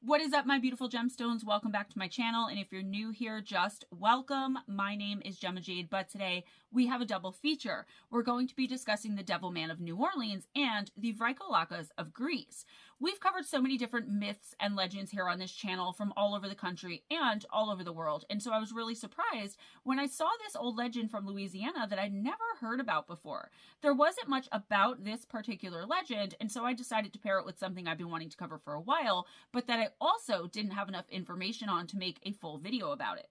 What is up, my beautiful gemstones? Welcome back to my channel, and if you're new here, just welcome. My name is Gemma Jade, but today we have a double feature. We're going to be discussing the Devil Man of New Orleans and the Vrykolakas of Greece. We've covered so many different myths and legends here on this channel from all over the country and all over the world, and so I was really surprised when I saw this old legend from Louisiana that I'd never heard about before. There wasn't much about this particular legend, and so I decided to pair it with something I've been wanting to cover for a while, but that I also didn't have enough information on to make a full video about it.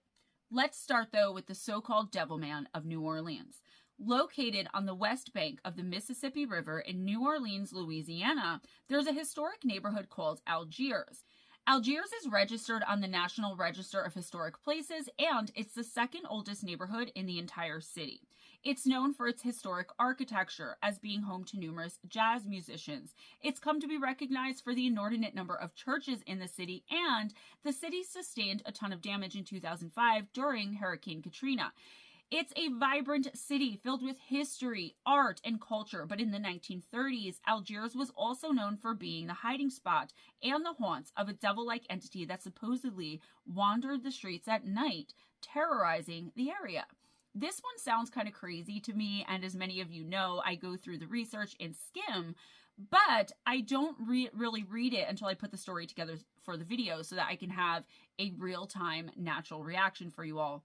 Let's start though with the so-called Devil Man of New Orleans. Located on the west bank of the Mississippi River in New Orleans, Louisiana, there's a historic neighborhood called Algiers. Algiers is registered on the National Register of Historic Places, and it's the second oldest neighborhood in the entire city. It's known for its historic architecture, as being home to numerous jazz musicians. It's come to be recognized for the inordinate number of churches in the city, and the city sustained a ton of damage in 2005 during Hurricane Katrina. It's a vibrant city filled with history, art, and culture, but in the 1930s, Algiers was also known for being the hiding spot and the haunts of a devil-like entity that supposedly wandered the streets at night, terrorizing the area. This one sounds kind of crazy to me, and as many of you know, I go through the research and skim, but I don't really read it until I put the story together for the video so that I can have a real-time natural reaction for you all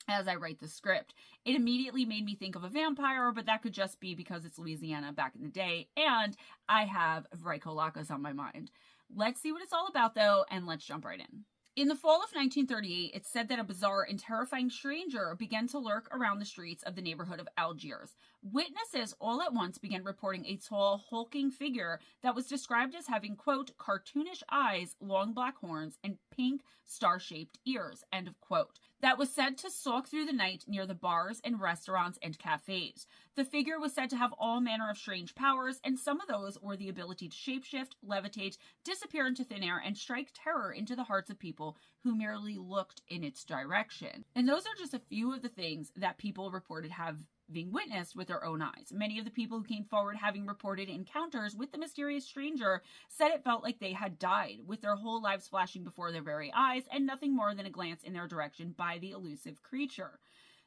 as I write the script. It immediately made me think of a vampire, but that could just be because it's Louisiana back in the day, and I have Vrykolakas on my mind. Let's see what it's all about, though, and let's jump right in. In the fall of 1938, it's said that a bizarre and terrifying stranger began to lurk around the streets of the neighborhood of Algiers. Witnesses all at once began reporting a tall, hulking figure that was described as having, quote, cartoonish eyes, long black horns, and pink star-shaped ears, end of quote, that was said to stalk through the night near the bars and restaurants and cafes. The figure was said to have all manner of strange powers, and some of those were the ability to shapeshift, levitate, disappear into thin air, and strike terror into the hearts of people who merely looked in its direction. And those are just a few of the things that people reported having witnessed with their own eyes. Many of the people who came forward having reported encounters with the mysterious stranger said it felt like they had died, with their whole lives flashing before their very eyes and nothing more than a glance in their direction by the elusive creature.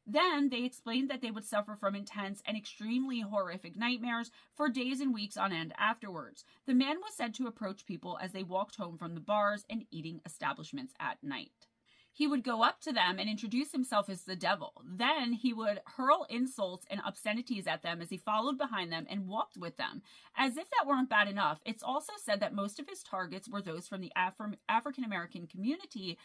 Then they explained that they would suffer from intense and extremely horrific nightmares for days and weeks on end afterwards. The man was said to approach people as they walked home from the bars and eating establishments at night. He would go up to them and introduce himself as the devil. Then he would hurl insults and obscenities at them as he followed behind them and walked with them. As if that weren't bad enough, it's also said that most of his targets were those from the African American community,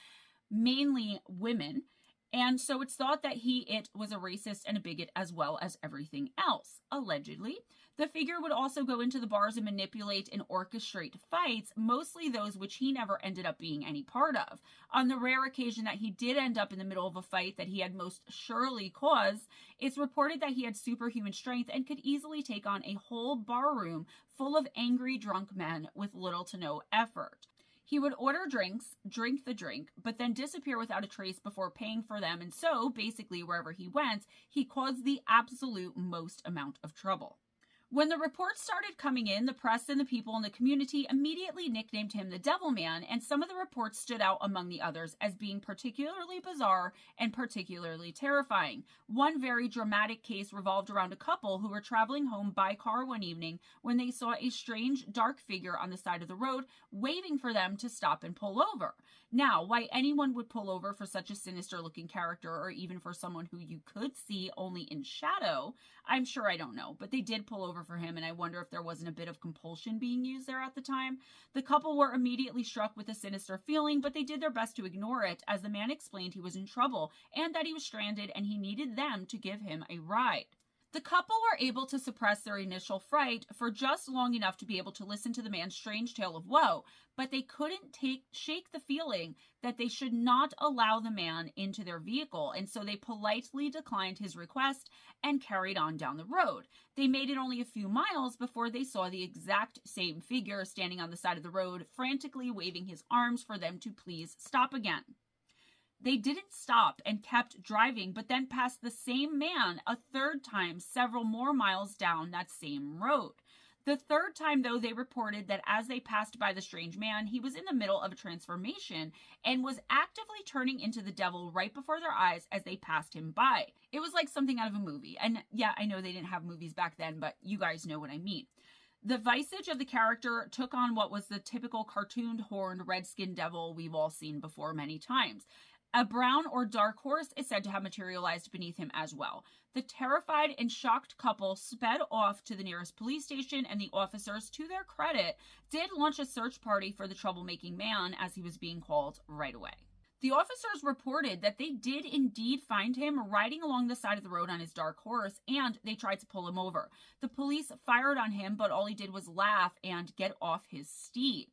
mainly women. And so it's thought that it was a racist and a bigot as well as everything else, allegedly. The figure would also go into the bars and manipulate and orchestrate fights, mostly those which he never ended up being any part of. On the rare occasion that he did end up in the middle of a fight that he had most surely caused, it's reported that he had superhuman strength and could easily take on a whole bar room full of angry drunk men with little to no effort. He would order drinks, drink the drink, but then disappear without a trace before paying for them, and so, basically, wherever he went, he caused the absolute most amount of trouble. When the reports started coming in, the press and the people in the community immediately nicknamed him the Devil Man, and some of the reports stood out among the others as being particularly bizarre and particularly terrifying. One very dramatic case revolved around a couple who were traveling home by car one evening when they saw a strange, dark figure on the side of the road waving for them to stop and pull over. Now, why anyone would pull over for such a sinister-looking character, or even for someone who you could see only in shadow, I'm sure I don't know, but they did pull over for him, and I wonder if there wasn't a bit of compulsion being used there at the time. The couple were immediately struck with a sinister feeling, but they did their best to ignore it, as the man explained he was in trouble and that he was stranded and he needed them to give him a ride. The couple were able to suppress their initial fright for just long enough to be able to listen to the man's strange tale of woe, but they couldn't shake the feeling that they should not allow the man into their vehicle, and so they politely declined his request and carried on down the road. They made it only a few miles before they saw the exact same figure standing on the side of the road, frantically waving his arms for them to please stop again. They didn't stop and kept driving, but then passed the same man a third time several more miles down that same road. The third time, though, they reported that as they passed by the strange man, he was in the middle of a transformation and was actively turning into the devil right before their eyes as they passed him by. It was like something out of a movie. And yeah, I know they didn't have movies back then, but you guys know what I mean. The visage of the character took on what was the typical cartooned, horned, red-skinned devil we've all seen before many times. A brown or dark horse is said to have materialized beneath him as well. The terrified and shocked couple sped off to the nearest police station, and the officers, to their credit, did launch a search party for the troublemaking man as he was being called right away. The officers reported that they did indeed find him riding along the side of the road on his dark horse, and they tried to pull him over. The police fired on him, but all he did was laugh and get off his steed.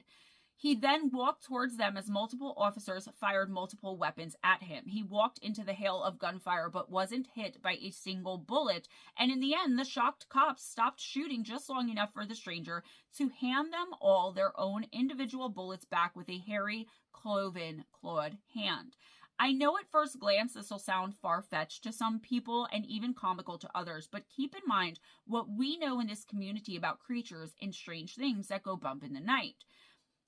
He then walked towards them as multiple officers fired multiple weapons at him. He walked into the hail of gunfire but wasn't hit by a single bullet, and in the end, the shocked cops stopped shooting just long enough for the stranger to hand them all their own individual bullets back with a hairy, cloven, clawed hand. I know at first glance this will sound far-fetched to some people and even comical to others, but keep in mind what we know in this community about creatures and strange things that go bump in the night.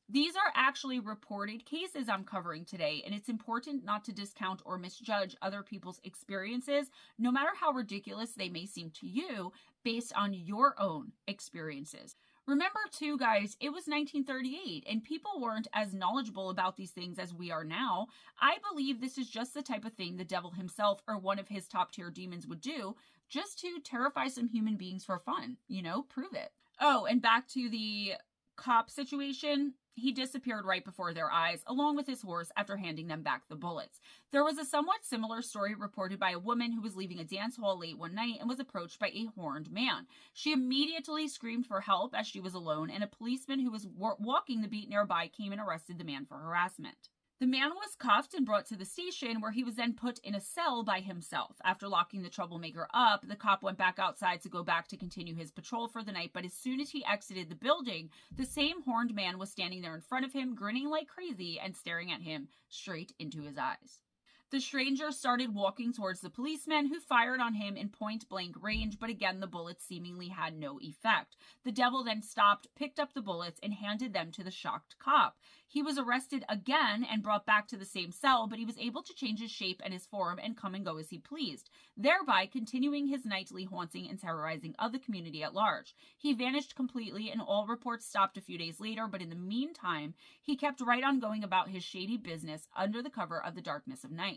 These are actually reported cases I'm covering today, and it's important not to discount or misjudge other people's experiences, no matter how ridiculous they may seem to you, based on your own experiences. Remember, too, guys, it was 1938, and people weren't as knowledgeable about these things as we are now. I believe this is just the type of thing the devil himself or one of his top-tier demons would do, just to terrify some human beings for fun. You know, prove it. Oh, and back to the cop situation. He disappeared right before their eyes, along with his horse, after handing them back the bullets. There was a somewhat similar story reported by a woman who was leaving a dance hall late one night and was approached by a horned man. She immediately screamed for help as she was alone, and a policeman who was walking the beat nearby came and arrested the man for harassment. The man was cuffed and brought to the station, where he was then put in a cell by himself. After locking the troublemaker up, the cop went back outside to go back to continue his patrol for the night, but as soon as he exited the building, the same horned man was standing there in front of him, grinning like crazy and staring at him straight into his eyes. The stranger started walking towards the policeman, who fired on him in point-blank range, but again, the bullets seemingly had no effect. The devil then stopped, picked up the bullets, and handed them to the shocked cop. He was arrested again and brought back to the same cell, but he was able to change his shape and his form and come and go as he pleased, thereby continuing his nightly haunting and terrorizing of the community at large. He vanished completely, and all reports stopped a few days later, but in the meantime, he kept right on going about his shady business under the cover of the darkness of night.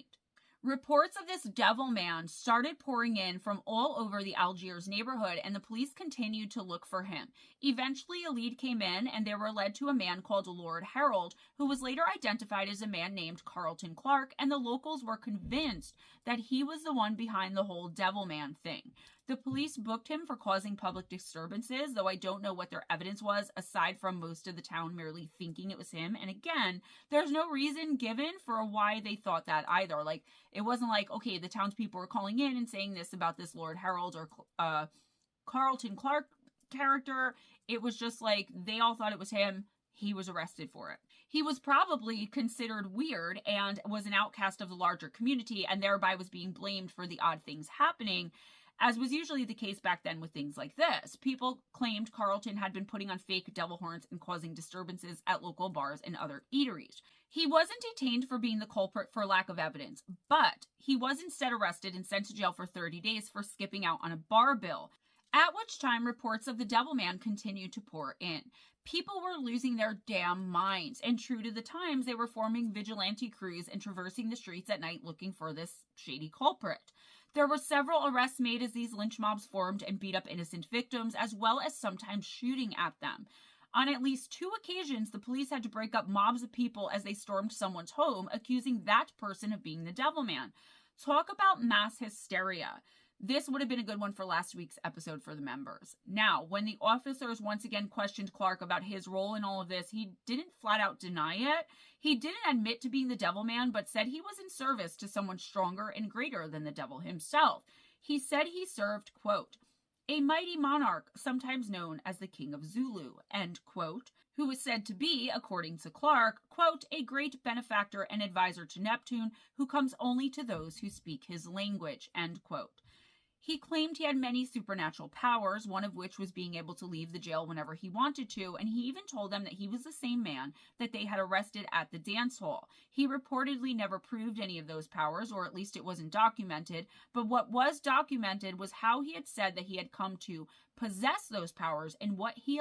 Reports of this devil man started pouring in from all over the Algiers neighborhood, and the police continued to look for him. Eventually, a lead came in, and they were led to a man called Lord Harold, who was later identified as a man named Carlton Clark, and the locals were convinced that he was the one behind the whole devil man thing. The police booked him for causing public disturbances, though I don't know what their evidence was, aside from most of the town merely thinking it was him. And again, there's no reason given for why they thought that either. Like, it wasn't like, okay, the townspeople were calling in and saying this about this Lord Harold or Carlton Clark character. It was just like, they all thought it was him. He was arrested for it. He was probably considered weird and was an outcast of the larger community, and thereby was being blamed for the odd things happening, as was usually the case back then with things like this. People claimed Carlton had been putting on fake devil horns and causing disturbances at local bars and other eateries. He wasn't detained for being the culprit for lack of evidence, but he was instead arrested and sent to jail for 30 days for skipping out on a bar bill, at which time reports of the devil man continued to pour in. People were losing their damn minds, and true to the times, they were forming vigilante crews and traversing the streets at night looking for this shady culprit. There were several arrests made as these lynch mobs formed and beat up innocent victims, as well as sometimes shooting at them. On at least 2 occasions, the police had to break up mobs of people as they stormed someone's home, accusing that person of being the devil man. Talk about mass hysteria. This would have been a good one for last week's episode for the members. Now, when the officers once again questioned Clark about his role in all of this, he didn't flat out deny it. He didn't admit to being the devil man, but said he was in service to someone stronger and greater than the devil himself. He said he served, quote, a mighty monarch, sometimes known as the King of Zulu, end quote, who was said to be, according to Clark, quote, a great benefactor and advisor to Neptune, who comes only to those who speak his language, end quote. He claimed he had many supernatural powers, one of which was being able to leave the jail whenever he wanted to, and he even told them that he was the same man that they had arrested at the dance hall. He reportedly never proved any of those powers, or at least it wasn't documented, but what was documented was how he had said that he had come to possess those powers, and what he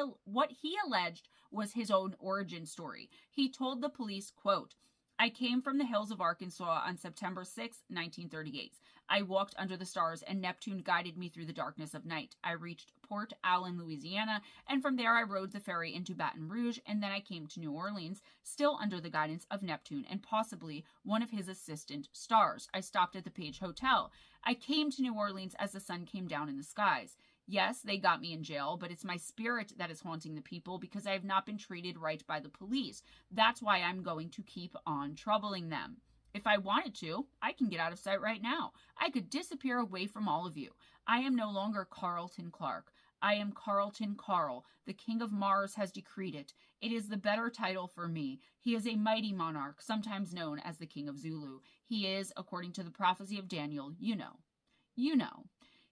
alleged was his own origin story. He told the police, quote, "I came from the hills of Arkansas on September 6, 1938. I walked under the stars, and Neptune guided me through the darkness of night. I reached Port Allen, Louisiana, and from there I rode the ferry into Baton Rouge, and then I came to New Orleans, still under the guidance of Neptune and possibly one of his assistant stars. I stopped at the Page Hotel. I came to New Orleans as the sun came down in the skies. Yes, they got me in jail, but it's my spirit that is haunting the people because I have not been treated right by the police. That's why I'm going to keep on troubling them. If I wanted to, I can get out of sight right now. I could disappear away from all of you. I am no longer Carlton Clark. I am Carlton Carl. The King of Mars has decreed it. It is the better title for me. He is a mighty monarch, sometimes known as the King of Zulu. He is, according to the prophecy of Daniel, you know.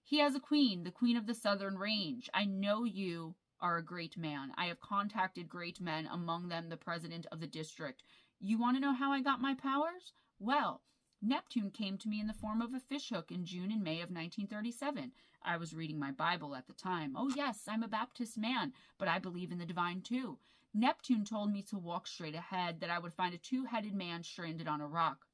He has a queen, the Queen of the Southern Range. I know you are a great man. I have contacted great men, among them the president of the district. You want to know how I got my powers? Well, Neptune came to me in the form of a fishhook in June and May of 1937. I was reading my Bible at the time. Oh yes, I'm a Baptist man, but I believe in the divine too. Neptune told me to walk straight ahead, that I would find a two-headed man stranded on a rock.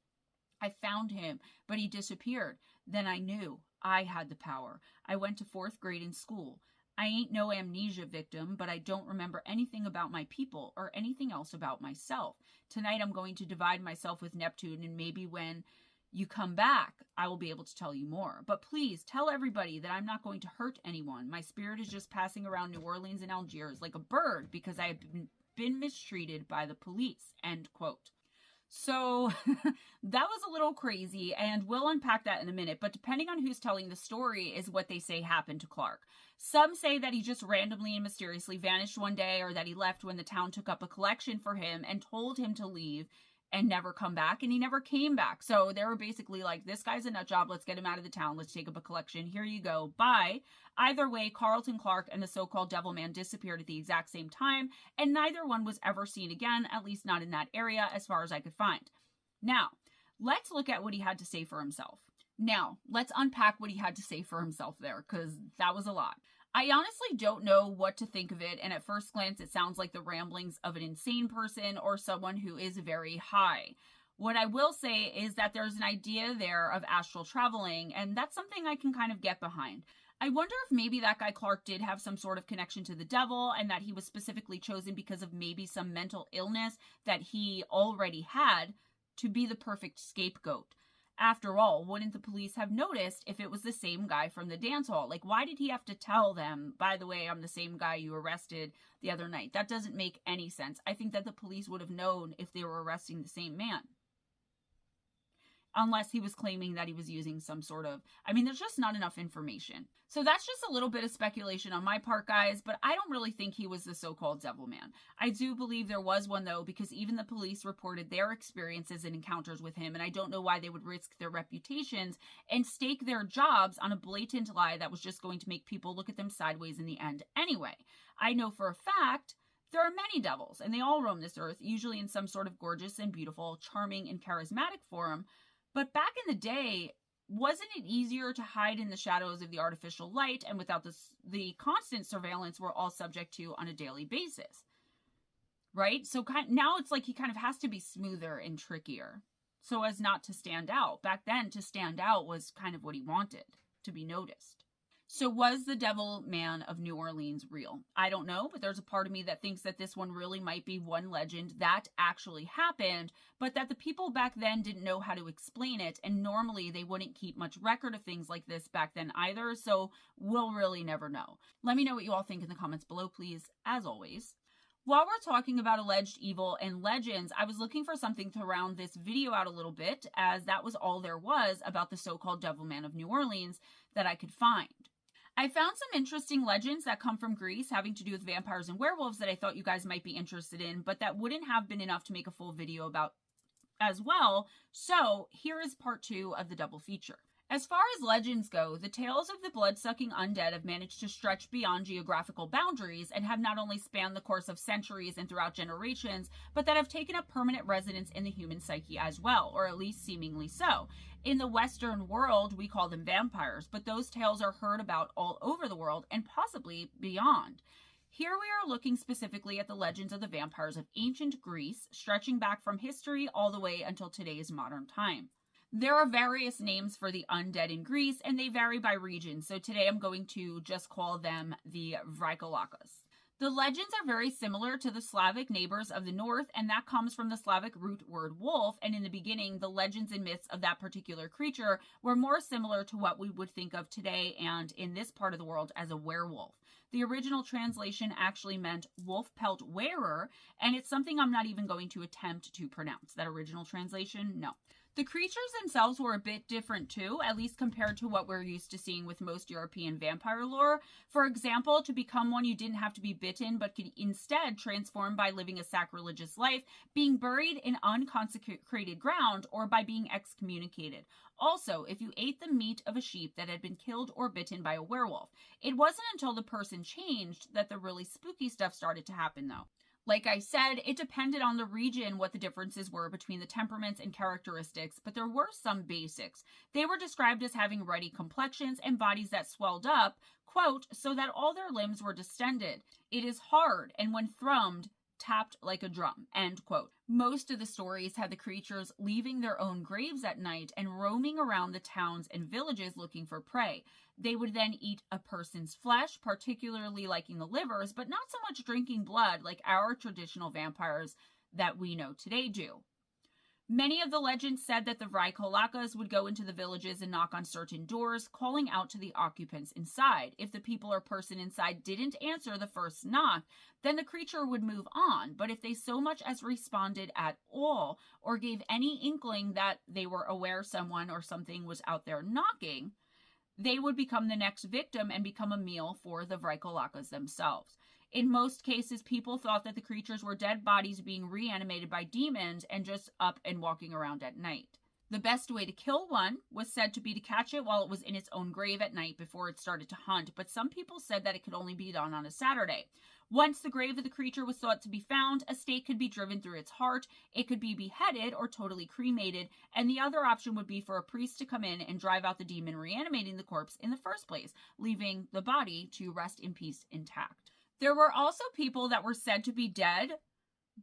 I found him, but he disappeared. Then I knew I had the power. I went to 4th grade in school. I ain't no amnesia victim, but I don't remember anything about my people or anything else about myself. Tonight I'm going to divide myself with Neptune, and maybe when you come back, I will be able to tell you more. But please tell everybody that I'm not going to hurt anyone. My spirit is just passing around New Orleans and Algiers like a bird because I have been mistreated by the police." End quote. So that was a little crazy, and we'll unpack that in a minute, but depending on who's telling the story is what they say happened to Clark. Some say that he just randomly and mysteriously vanished one day, or that he left when the town took up a collection for him and told him to leave and never come back, and he never came back. So they were basically like, this guy's a nut job, let's get him out of the town, let's take up a collection, here you go, bye. Either way, Carlton Clark and the so-called Devil Man disappeared at the exact same time, and neither one was ever seen again, at least not in that area, as far as I could find. Now, let's look at what he had to say for himself. Now, let's unpack what he had to say for himself there, because that was a lot. I honestly don't know what to think of it, and at first glance it sounds like the ramblings of an insane person or someone who is very high. What I will say is that there's an idea there of astral traveling, and that's something I can kind of get behind. I wonder if maybe that guy Clark did have some sort of connection to the devil, and that he was specifically chosen because of maybe some mental illness that he already had to be the perfect scapegoat. After all, wouldn't the police have noticed if it was the same guy from the dance hall? Like, why did he have to tell them, by the way, I'm the same guy you arrested the other night? That doesn't make any sense. I think that the police would have known if they were arresting the same man. Unless he was claiming that he was using some sort of, there's just not enough information. So that's just a little bit of speculation on my part, guys, but I don't really think he was the so-called Devil Man. I do believe there was one, though, because even the police reported their experiences and encounters with him, and I don't know why they would risk their reputations and stake their jobs on a blatant lie that was just going to make people look at them sideways in the end anyway. I know for a fact there are many devils, and they all roam this earth, usually in some sort of gorgeous and beautiful, charming and charismatic form. But back in the day, wasn't it easier to hide in the shadows of the artificial light and without the constant surveillance we're all subject to on a daily basis? Right? So now it's like he kind of has to be smoother and trickier so as not to stand out. Back then, to stand out was kind of what he wanted, to be noticed. So was the Devil Man of New Orleans real? I don't know, but there's a part of me that thinks that this one really might be one legend that actually happened, but that the people back then didn't know how to explain it, and normally they wouldn't keep much record of things like this back then either, so we'll really never know. Let me know what you all think in the comments below, please, as always. While we're talking about alleged evil and legends, I was looking for something to round this video out a little bit, as that was all there was about the so-called Devil Man of New Orleans that I could find. I found some interesting legends that come from Greece having to do with vampires and werewolves that I thought you guys might be interested in, but that wouldn't have been enough to make a full video about as well. So here is part 2 of the double feature. As far as legends go, the tales of the blood-sucking undead have managed to stretch beyond geographical boundaries and have not only spanned the course of centuries and throughout generations, but that have taken up permanent residence in the human psyche as well, or at least seemingly so. In the Western world, we call them vampires, but those tales are heard about all over the world and possibly beyond. Here we are looking specifically at the legends of the vampires of ancient Greece, stretching back from history all the way until today's modern time. There are various names for the undead in Greece, and they vary by region, so today I'm going to just call them the Vrykolakas. The legends are very similar to the Slavic neighbors of the north, and that comes from the Slavic root word wolf, and in the beginning, the legends and myths of that particular creature were more similar to what we would think of today and in this part of the world as a werewolf. The original translation actually meant wolf pelt wearer, and it's something I'm not even going to attempt to pronounce. That original translation, no. The creatures themselves were a bit different too, at least compared to what we're used to seeing with most European vampire lore. For example, to become one, you didn't have to be bitten, but could instead transform by living a sacrilegious life, being buried in unconsecrated ground, or by being excommunicated. Also, if you ate the meat of a sheep that had been killed or bitten by a werewolf. It wasn't until the person changed that the really spooky stuff started to happen though. Like I said, it depended on the region what the differences were between the temperaments and characteristics, but there were some basics. They were described as having ruddy complexions and bodies that swelled up, quote, so that all their limbs were distended. It is hard, and when thrummed, tapped like a drum, end quote. Most of the stories had the creatures leaving their own graves at night and roaming around the towns and villages looking for prey. They would then eat a person's flesh, particularly liking the livers, but not so much drinking blood like our traditional vampires that we know today do. Many of the legends said that the Vrykolakas would go into the villages and knock on certain doors, calling out to the occupants inside. If the people or person inside didn't answer the first knock, then the creature would move on. But if they so much as responded at all, or gave any inkling that they were aware someone or something was out there knocking, they would become the next victim and become a meal for the Vrykolakas themselves. In most cases, people thought that the creatures were dead bodies being reanimated by demons and just up and walking around at night. The best way to kill one was said to be to catch it while it was in its own grave at night before it started to hunt, but some people said that it could only be done on a Saturday. Once the grave of the creature was thought to be found, a stake could be driven through its heart, it could be beheaded or totally cremated, and the other option would be for a priest to come in and drive out the demon reanimating the corpse in the first place, leaving the body to rest in peace intact. There were also people that were said to be dead,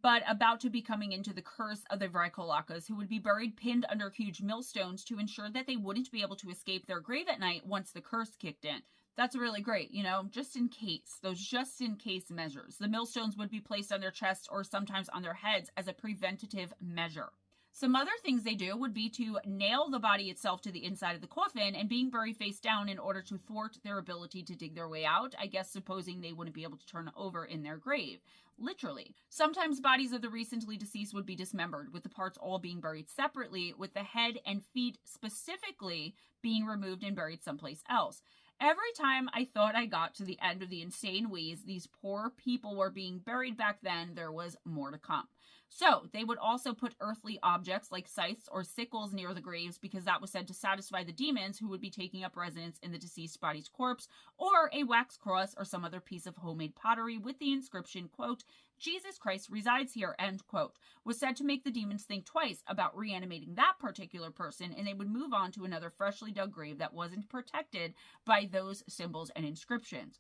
but about to be coming into the curse of the Vrykolakas, who would be buried pinned under huge millstones to ensure that they wouldn't be able to escape their grave at night once the curse kicked in. That's really great, you know, just in case, those just in case measures. The millstones would be placed on their chests or sometimes on their heads as a preventative measure. Some other things they do would be to nail the body itself to the inside of the coffin and being buried face down in order to thwart their ability to dig their way out, I guess supposing they wouldn't be able to turn over in their grave. Literally. Sometimes bodies of the recently deceased would be dismembered, with the parts all being buried separately, with the head and feet specifically being removed and buried someplace else. Every time I thought I got to the end of the insane ways these poor people were being buried back then, there was more to come. So they would also put earthly objects like scythes or sickles near the graves because that was said to satisfy the demons who would be taking up residence in the deceased body's corpse, or a wax cross or some other piece of homemade pottery with the inscription, quote, Jesus Christ resides here, end quote, was said to make the demons think twice about reanimating that particular person, and they would move on to another freshly dug grave that wasn't protected by those symbols and inscriptions.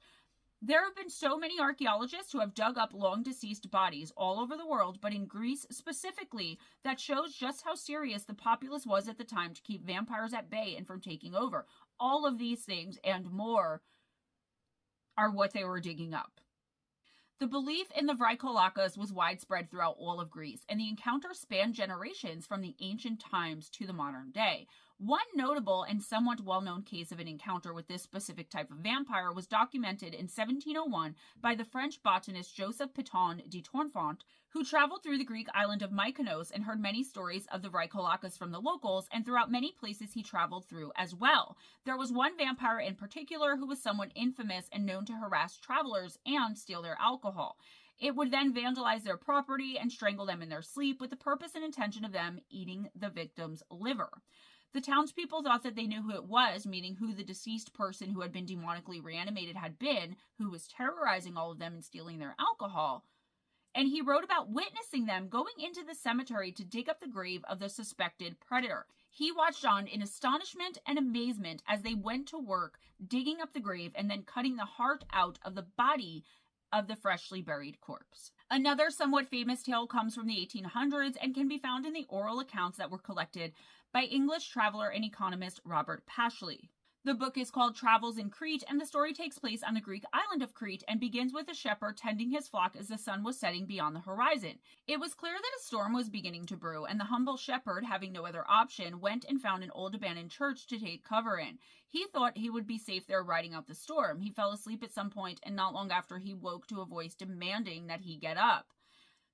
There have been so many archaeologists who have dug up long-deceased bodies all over the world, but in Greece specifically, that shows just how serious the populace was at the time to keep vampires at bay and from taking over. All of these things and more are what they were digging up. The belief in the Vrykolakas was widespread throughout all of Greece, and the encounter spanned generations from the ancient times to the modern day. One notable and somewhat well-known case of an encounter with this specific type of vampire was documented in 1701 by the French botanist Joseph Piton de Tournefont, who traveled through the Greek island of Mykonos and heard many stories of the Vrykolakas from the locals, and throughout many places he traveled through as well. There was one vampire in particular who was somewhat infamous and known to harass travelers and steal their alcohol. It would then vandalize their property and strangle them in their sleep with the purpose and intention of them eating the victim's liver. The townspeople thought that they knew who it was, meaning who the deceased person who had been demonically reanimated had been, who was terrorizing all of them and stealing their alcohol. And he wrote about witnessing them going into the cemetery to dig up the grave of the suspected predator. He watched on in astonishment and amazement as they went to work digging up the grave and then cutting the heart out of the body of the freshly buried corpse. Another somewhat famous tale comes from the 1800s and can be found in the oral accounts that were collected by English traveler and economist Robert Pashley. The book is called Travels in Crete, and the story takes place on the Greek island of Crete and begins with a shepherd tending his flock as the sun was setting beyond the horizon. It was clear that a storm was beginning to brew, and the humble shepherd, having no other option, went and found an old abandoned church to take cover in. He thought he would be safe there riding out the storm. He fell asleep at some point, and not long after he woke to a voice demanding that he get up.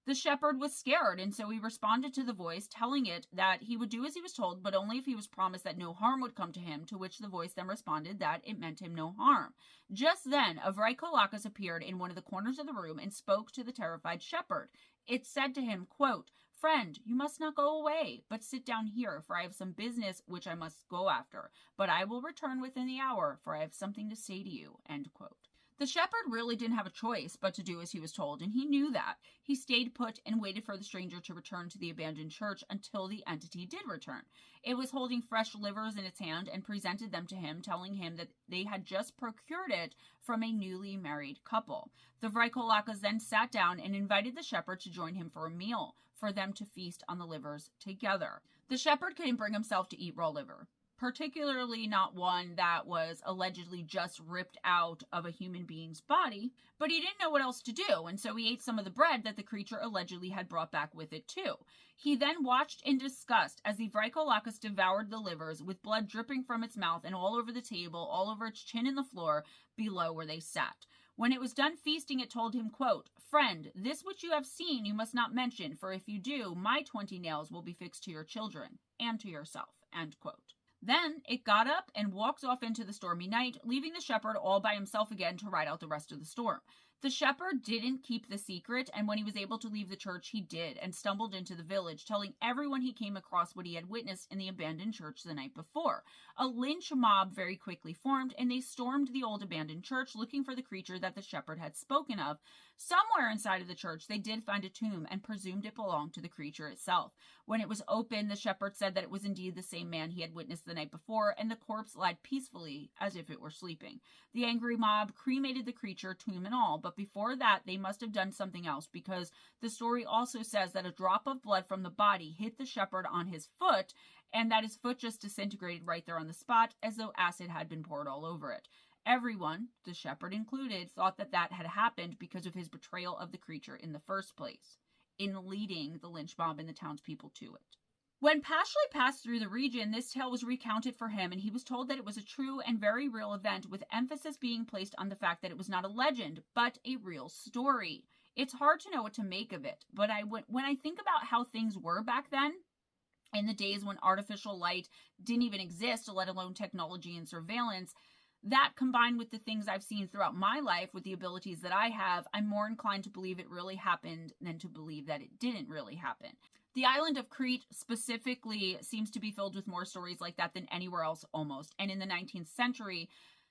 The shepherd was scared, and so he responded to the voice, telling it that he would do as he was told, but only if he was promised that no harm would come to him, to which the voice then responded that it meant him no harm. Just then, a Vrykolakas appeared in one of the corners of the room and spoke to the terrified shepherd. It said to him, quote, "Friend, you must not go away, but sit down here, for I have some business which I must go after. But I will return within the hour, for I have something to say to you." End quote. The shepherd really didn't have a choice but to do as he was told, and he knew that. He stayed put and waited for the stranger to return to the abandoned church until the entity did return. It was holding fresh livers in its hand and presented them to him, telling him that they had just procured it from a newly married couple. The Vrykolakas then sat down and invited the shepherd to join him for a meal, for them to feast on the livers together. The shepherd couldn't bring himself to eat raw liver, particularly not one that was allegedly just ripped out of a human being's body, but he didn't know what else to do, and so he ate some of the bread that the creature allegedly had brought back with it too. He then watched in disgust as the Vrykolakas devoured the livers, with blood dripping from its mouth and all over the table, all over its chin and the floor below where they sat. When it was done feasting, it told him, quote, "Friend, this which you have seen you must not mention, for if you do, my 20 nails will be fixed to your children and to yourself." End quote. Then it got up and walked off into the stormy night, leaving the shepherd all by himself again to ride out the rest of the storm. The shepherd didn't keep the secret, and when he was able to leave the church, he did, and stumbled into the village, telling everyone he came across what he had witnessed in the abandoned church the night before. A lynch mob very quickly formed, and they stormed the old abandoned church looking for the creature that the shepherd had spoken of. Somewhere inside of the church, they did find a tomb and presumed it belonged to the creature itself. When it was opened, the shepherd said that it was indeed the same man he had witnessed the night before, and the corpse lied peacefully as if it were sleeping. The angry mob cremated the creature, tomb and all, but before that, they must have done something else, because the story also says that a drop of blood from the body hit the shepherd on his foot, and that his foot just disintegrated right there on the spot, as though acid had been poured all over it. Everyone, the shepherd included, thought that that had happened because of his betrayal of the creature in the first place, in leading the lynch mob and the townspeople to it. When Pashley passed through the region, this tale was recounted for him, and he was told that it was a true and very real event, with emphasis being placed on the fact that it was not a legend, but a real story. It's hard to know what to make of it, but when I think about how things were back then, in the days when artificial light didn't even exist, let alone technology and surveillance, that combined with the things I've seen throughout my life with the abilities that I have, I'm more inclined to believe it really happened than to believe that it didn't really happen. The island of Crete specifically seems to be filled with more stories like that than anywhere else almost. And in the 19th century,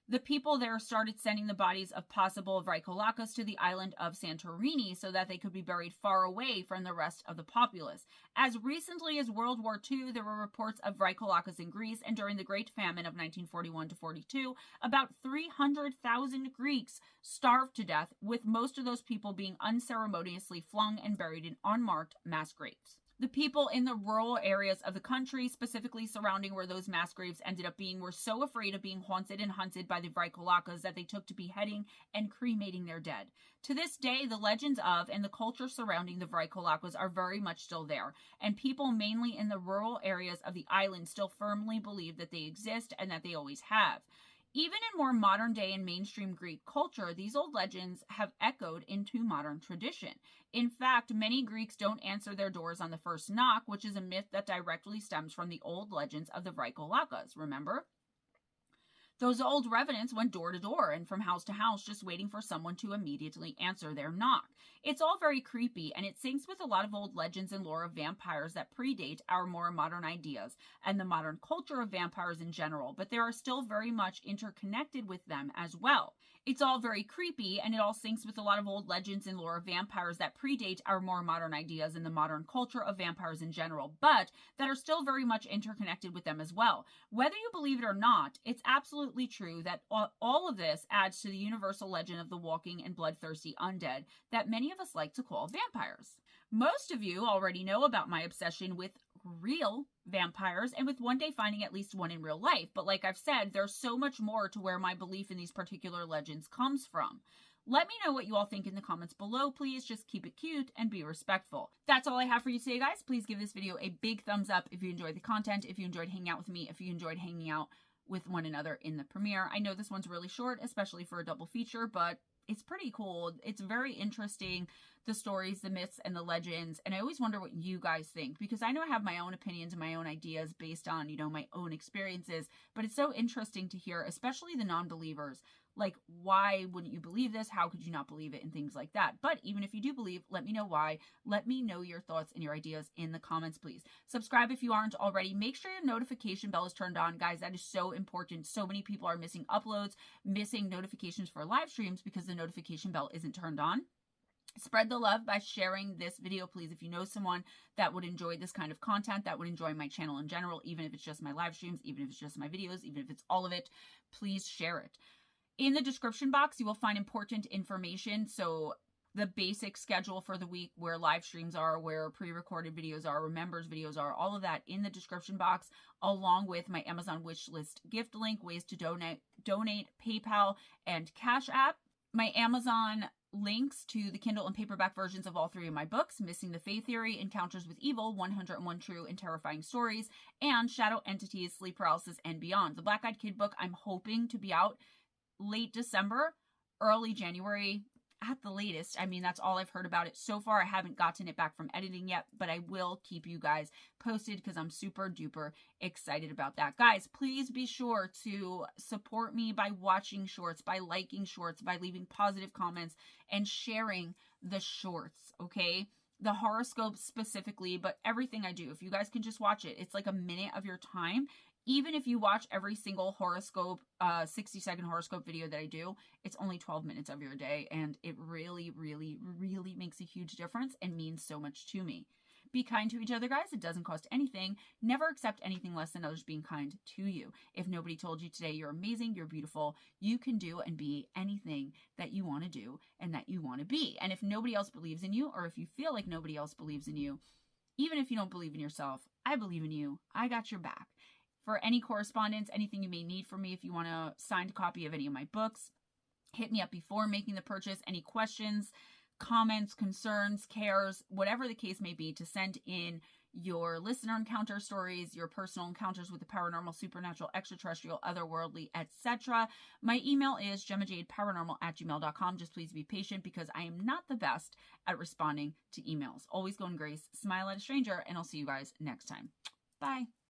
the people there started sending the bodies of possible Vrykolakas to the island of Santorini so that they could be buried far away from the rest of the populace. As recently as World War II, there were reports of Vrykolakas in Greece, and during the Great Famine of 1941-42, about 300,000 Greeks starved to death, with most of those people being unceremoniously flung and buried in unmarked mass graves. The people in the rural areas of the country, specifically surrounding where those mass graves ended up being, were so afraid of being haunted and hunted by the Vrykolakas that they took to beheading and cremating their dead. To this day, the legends of and the culture surrounding the Vrykolakas are very much still there, and people mainly in the rural areas of the island still firmly believe that they exist and that they always have. Even in more modern day and mainstream Greek culture, these old legends have echoed into modern tradition. In fact, many Greeks don't answer their doors on the first knock, which is a myth that directly stems from the old legends of the Vrykolakas, remember? Those old revenants went door to door and from house to house just waiting for someone to immediately answer their knock. It's all very creepy, and it syncs with a lot of old legends and lore of vampires that predate our more modern ideas and the modern culture of vampires in general, but they are still very much interconnected with them as well. It's all very creepy, and it all syncs with a lot of old legends and lore of vampires that predate our more modern ideas and the modern culture of vampires in general, but that are still very much interconnected with them as well. Whether you believe it or not, it's absolutely true that all of this adds to the universal legend of the walking and bloodthirsty undead that many of us like to call vampires. Most of you already know about my obsession with real vampires and with one day finding at least one in real life. But like I've said, there's so much more to where my belief in these particular legends comes from. Let me know what you all think in the comments below, please. Just keep it cute and be respectful. That's all I have for you today, guys. Please give this video a big thumbs up if you enjoyed the content, if you enjoyed hanging out with me, if you enjoyed hanging out with one another in the premiere. I know this one's really short, especially for a double feature, but it's pretty cool. It's very interesting, the stories, the myths, and the legends. And I always wonder what you guys think, because I know I have my own opinions and my own ideas based on, my own experiences. But it's so interesting to hear, especially the non-believers, like, why wouldn't you believe this? How could you not believe it? And things like that. But even if you do believe, let me know why. Let me know your thoughts and your ideas in the comments, please. Subscribe if you aren't already. Make sure your notification bell is turned on, guys. That is so important. So many people are missing uploads, missing notifications for live streams because the notification bell isn't turned on. Spread the love by sharing this video, please. If you know someone that would enjoy this kind of content, that would enjoy my channel in general, even if it's just my live streams, even if it's just my videos, even if it's all of it, please share it. In the description box, you will find important information. So the basic schedule for the week, where live streams are, where pre-recorded videos are, where members videos are, all of that in the description box, along with my Amazon wishlist gift link, ways to donate, PayPal, and Cash App. My Amazon links to the Kindle and paperback versions of all 3 of my books: Missing the Faith Theory, Encounters with Evil, 101 True and Terrifying Stories, and Shadow Entities, Sleep Paralysis, and Beyond. The Black Eyed Kid book, I'm hoping to be out late December, early January at the latest. I mean, that's all I've heard about it so far. I haven't gotten it back from editing yet, but I will keep you guys posted because I'm super duper excited about that. Guys, please be sure to support me by watching shorts, by liking shorts, by leaving positive comments and sharing the shorts, okay? The horoscopes specifically, but everything I do. If you guys can just watch it, it's like a minute of your time. Even if you watch every single horoscope, 60-second horoscope video that I do, it's only 12 minutes of your day, and it really, really, really makes a huge difference and means so much to me. Be kind to each other, guys. It doesn't cost anything. Never accept anything less than others being kind to you. If nobody told you today you're amazing, you're beautiful, you can do and be anything that you want to do and that you want to be. And if nobody else believes in you, or if you feel like nobody else believes in you, even if you don't believe in yourself, I believe in you. I got your back. For any correspondence, anything you may need from me, if you want a signed copy of any of my books, hit me up before making the purchase. Any questions, comments, concerns, cares, whatever the case may be, to send in your listener encounter stories, your personal encounters with the paranormal, supernatural, extraterrestrial, otherworldly, etc. My email is GemmaJadeParanormal@gmail.com. Just please be patient because I am not the best at responding to emails. Always go in grace, smile at a stranger, and I'll see you guys next time. Bye.